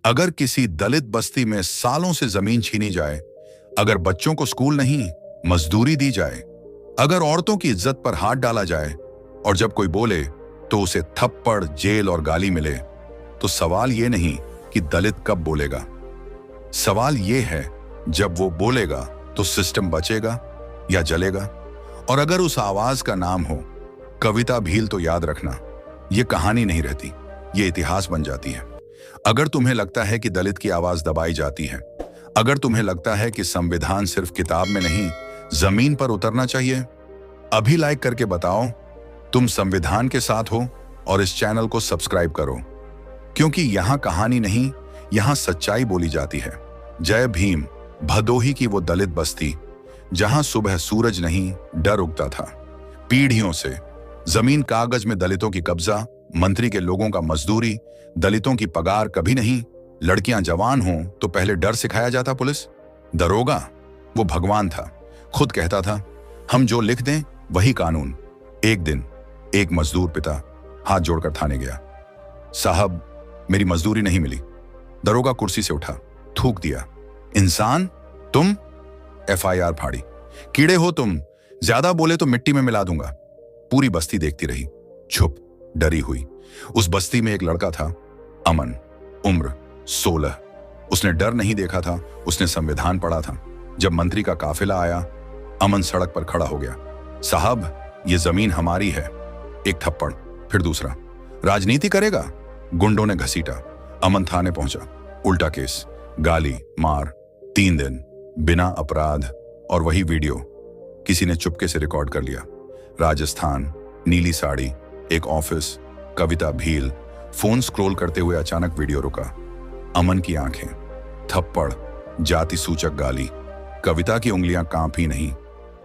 अगर किसी दलित बस्ती में सालों से जमीन छीनी जाए, अगर बच्चों को स्कूल नहीं मजदूरी दी जाए, अगर औरतों की इज्जत पर हाथ डाला जाए और जब कोई बोले तो उसे थप्पड़, जेल और गाली मिले, तो सवाल ये नहीं कि दलित कब बोलेगा, सवाल ये है जब वो बोलेगा तो सिस्टम बचेगा या जलेगा। और अगर उस आवाज का नाम हो कविता भील, तो याद रखना, ये कहानी नहीं रहती, ये इतिहास बन जाती है। अगर तुम्हें लगता है कि दलित की आवाज दबाई जाती है, अगर तुम्हें लगता है कि संविधान सिर्फ किताब में नहीं जमीन पर उतरना चाहिए, अभी लाइक करके बताओ तुम संविधान के साथ हो और इस चैनल को सब्सक्राइब करो, क्योंकि यहां कहानी नहीं, यहां सच्चाई बोली जाती है। जय भीम। भदोही की वो दलित बस्ती जहां सुबह सूरज नहीं डर उगता था। पीढ़ियों से जमीन कागज में दलितों की कब्जा, मंत्री के लोगों का मजदूरी, दलितों की पगार कभी नहीं। लड़कियां जवान हों तो पहले डर सिखाया जाता पुलिस। दरोगा वो भगवान था, खुद कहता था हम जो लिख दें वही कानून। एक दिन एक मजदूर पिता हाथ जोड़कर थाने गया, साहब मेरी मजदूरी नहीं मिली। दरोगा कुर्सी से उठा, थूक दिया, इंसान तुम? एफआईआर फाड़ी, कीड़े हो तुम, ज्यादा बोले तो मिट्टी में मिला दूंगा। पूरी बस्ती देखती रही, चुप, डरी हुई। उस बस्ती में एक लड़का था, अमन, उम्र 16। उसने डर नहीं देखा था, उसने संविधान पढ़ा था। जब मंत्री का काफिला आया, अमन सड़क पर खड़ा हो गया, साहब ये जमीन हमारी है। एक थप्पड़, फिर दूसरा, राजनीति करेगा? गुंडों ने घसीटा। अमन थाने पहुंचा, उल्टा केस, गाली, मार, 3 दिन बिना अपराध। और वही वीडियो किसी ने चुपके से रिकॉर्ड कर लिया। राजस्थान, नीली साड़ी, एक ऑफिस, कविता भील। फोन स्क्रॉल करते हुए अचानक वीडियो रुका। अमन की आंखें, थप्पड़, जाति सूचक गाली। कविता की उंगलियां कांपी नहीं,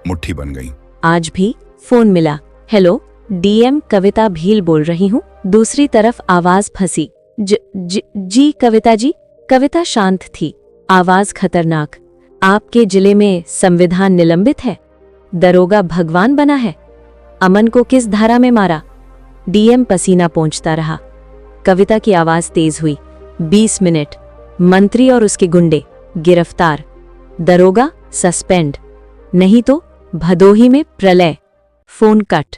मुट्ठी बन गईं। आज भी फोन मिला। हेलो, डीएम कविता भील बोल रही हूँ। दूसरी तरफ आवाज फंसी। जी कविता जी। कविता शांत थी, आवाज खतरनाक। आपके जिले में संविधान निलंबित है? दरोगा भगवान बना है? अमन को किस धारा में मारा? डीएम पसीना पोंछता रहा। कविता की आवाज तेज हुई। 20 मिनट, मंत्री और उसके गुंडे गिरफ्तार, दरोगा सस्पेंड, नहीं तो भदोही में प्रलय। Phone cut.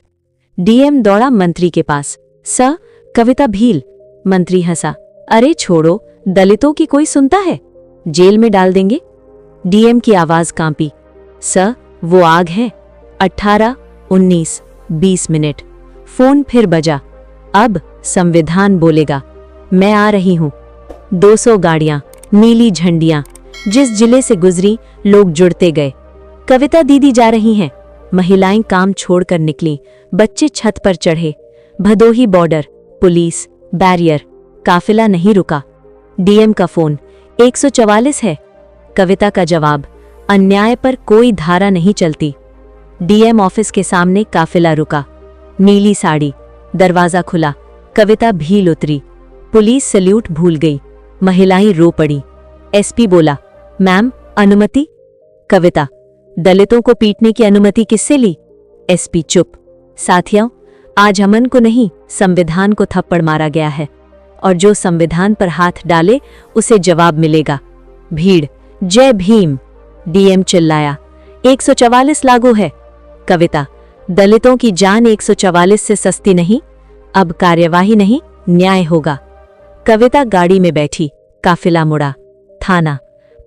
डीएम दौड़ा मंत्री के पास। सर, कविता भील। मंत्री हंसा, अरे छोड़ो, दलितों की कोई सुनता है? जेल में डाल देंगे। डीएम की आवाज कांपी, सर वो आग है। 18, 19, 20 मिनट। फोन फिर बजा। अब संविधान बोलेगा। मैं आ रही हूं। 200 गाड़ियां, नीली झंडियां, जिस जिले से गुजरी लोग जुड़ते गए। कविता दीदी जा रही हैं। महिलाएं काम छोड़कर निकली, बच्चे छत पर चढ़े। भदोही बॉर्डर, पुलिस, बैरियर, काफिला नहीं रुका। डीएम का फोन, 144 है। कविता का जवाब, अन्याय पर कोई धारा नहीं चलती। डीएम ऑफिस के सामने काफिला रुका। नीली साड़ी, दरवाजा खुला, कविता भील उतरी। पुलिस सैल्यूट भूल गई, महिलाएं रो पड़ी। एसपी बोला, मैम अनुमति? कविता, दलितों को पीटने की अनुमति किससे ली? एसपी चुप। साथियों, आज अमन को नहीं, संविधान को थप्पड़ मारा गया है, और जो संविधान पर हाथ डाले उसे जवाब मिलेगा। भीड़, जय भीम। डीएम चिल्लाया, 144 लागू है। कविता, दलितों की जान 144 से सस्ती नहीं। अब कार्यवाही नहीं, न्याय होगा। कविता गाड़ी में बैठी, काफिला मुड़ा। थाना,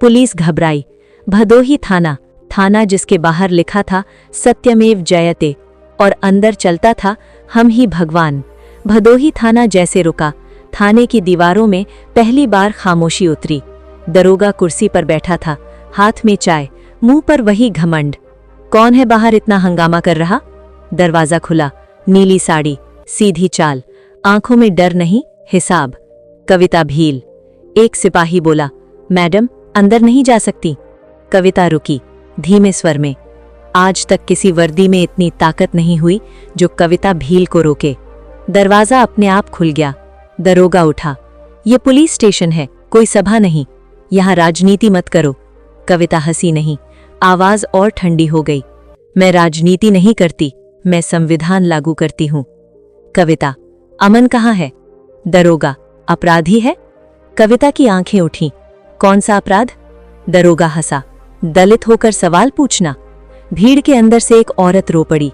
पुलिस घबराई। भदोही थाना, थाना जिसके बाहर लिखा था सत्यमेव जयते और अंदर चलता था हम ही भगवान। भदोही थाना जैसे रुका, थाने की दीवारों में पहली बार खामोशी उतरी। दरोगा कुर्सी पर बैठा था, हाथ में चाय, मुंह पर वही घमंड। कौन है बाहर इतना हंगामा कर रहा? दरवाजा खुला, नीली साड़ी, सीधी चाल, आंखों में डर नहीं, हिसाब। कविता भील। एक सिपाही बोला, मैडम अंदर नहीं जा सकती। कविता रुकी, धीमे स्वर में। आज तक किसी वर्दी में इतनी ताकत नहीं हुई जो कविता भील को रोके। दरवाजा अपने आप खुल गया। दरोगा उठा, ये पुलिस स्टेशन है, कोई सभा नहीं, यहां राजनीति मत करो। कविता हंसी नहीं, आवाज और ठंडी हो गई। मैं राजनीति नहीं करती, मैं संविधान लागू करती हूं। कविता, अमन कहाँ है? दरोगा, अपराधी है? कविता की आंखें उठी। कौन सा अपराध? दरोगा हंसा। दलित होकर सवाल पूछना। भीड़ के अंदर से एक औरत रो पड़ी।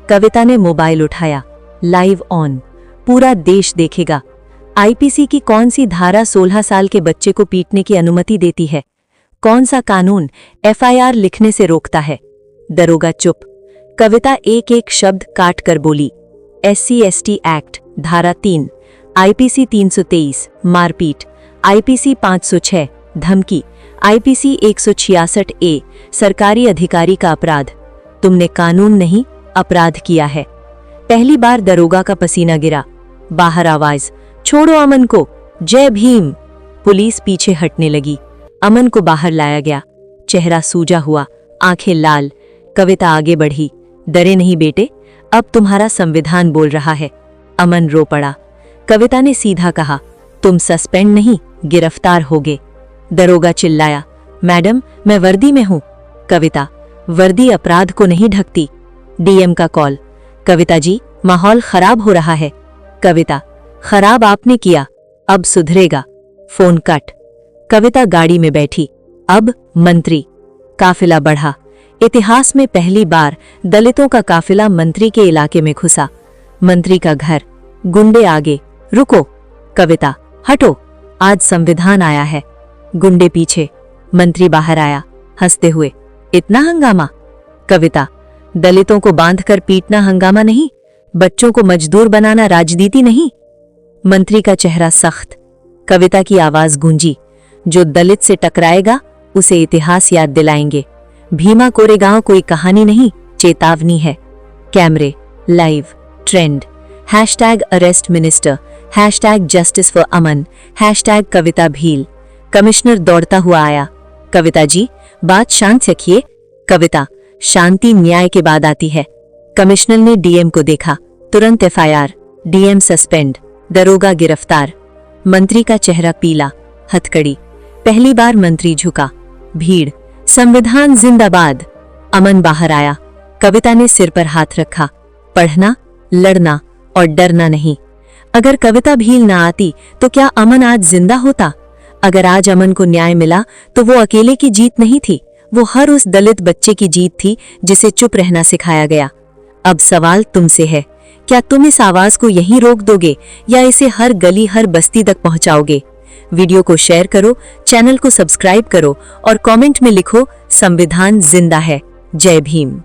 कविता ने मोबाइल उठाया। Live on. पूरा देश देखेगा। आईपीसी की कौन सी धारा 16 साल के बच्चे को पीटने की अनुमति देती है? कौन सा कानून एफआईआर लिखने से रोकता है? दरोगा चुप। कविता एक एक शब्द काट कर बोली। SC/ST एक्ट, धारा 3, आईपीसी 323 मारपीट, आईपीसी 506 धमकी, आईपीसी 166A सरकारी अधिकारी का अपराध। तुमने कानून नहीं, अपराध किया है। पहली बार दरोगा का पसीना गिरा। बाहर आवाज, छोड़ो अमन को, जय भीम। पुलिस पीछे हटने लगी। अमन को बाहर लाया गया। चेहरा सूजा हुआ, आंखें लाल। कविता आगे बढ़ी। डरे नहीं बेटे, अब तुम्हारा संविधान बोल रहा है। अमन रो पड़ा। कविता ने सीधा कहा, तुम सस्पेंड नहीं, गिरफ्तार होगे। दरोगा चिल्लाया, मैडम मैं वर्दी में हूं। कविता, वर्दी अपराध को नहीं ढकती। डीएम का कॉल। कविता जी, माहौल खराब हो रहा है। कविता, खराब आपने किया, अब सुधरेगा। Phone cut. कविता गाड़ी में बैठी। अब मंत्री। काफिला बढ़ा। इतिहास में पहली बार दलितों का काफिला मंत्री के इलाके में घुसा। मंत्री का घर। गुंडे आगे। रुको। कविता, हटो, आज संविधान आया है। गुंडे पीछे। मंत्री बाहर आया, हंसते हुए। इतना हंगामा? कविता, दलितों को बांधकर पीटना हंगामा नहीं, बच्चों को मजदूर बनाना राजनीति नहीं। मंत्री का चेहरा सख्त। कविता की आवाज गूंजी, जो दलित से टकराएगा उसे इतिहास याद दिलाएंगे। भीमा कोरेगांव कोई कहानी नहीं, चेतावनी है। कैमरे, live, trend, #arrest minister, #justice for Aman, #Kavita Bhil. Commissioner दौड़ता हुआ आया। कविता जी, बात शांत रखिए। कविता, शांति न्याय के बाद आती है। कमिश्नर ने डीएम को देखा। तुरंत एफआईआर। डीएम सस्पेंड, दरोगा गिरफ्तार। मंत्री का चेहरा पीला। हथकड़ी। पहली बार मंत्री झुका। भीड़। संविधान जिंदाबाद। अमन बाहर आया। कविता ने सिर पर हाथ रखा। पढ़ना, लड़ना और डरना नहीं। अगर कविता भील ना आती तो क्या अमन आज जिंदा होता? अगर आज अमन को न्याय मिला तो वो अकेले की जीत नहीं थी, वो हर उस दलित बच्चे की जीत थी जिसे चुप रहना सिखाया गया। अब सवाल तुमसे है, क्या तुम इस आवाज को यहीं रोक दोगे या इसे हर गली हर बस्ती तक पहुंचाओगे? वीडियो को शेयर करो, चैनल को सब्सक्राइब करो और कमेंट में लिखो, संविधान जिंदा है। जय भीम।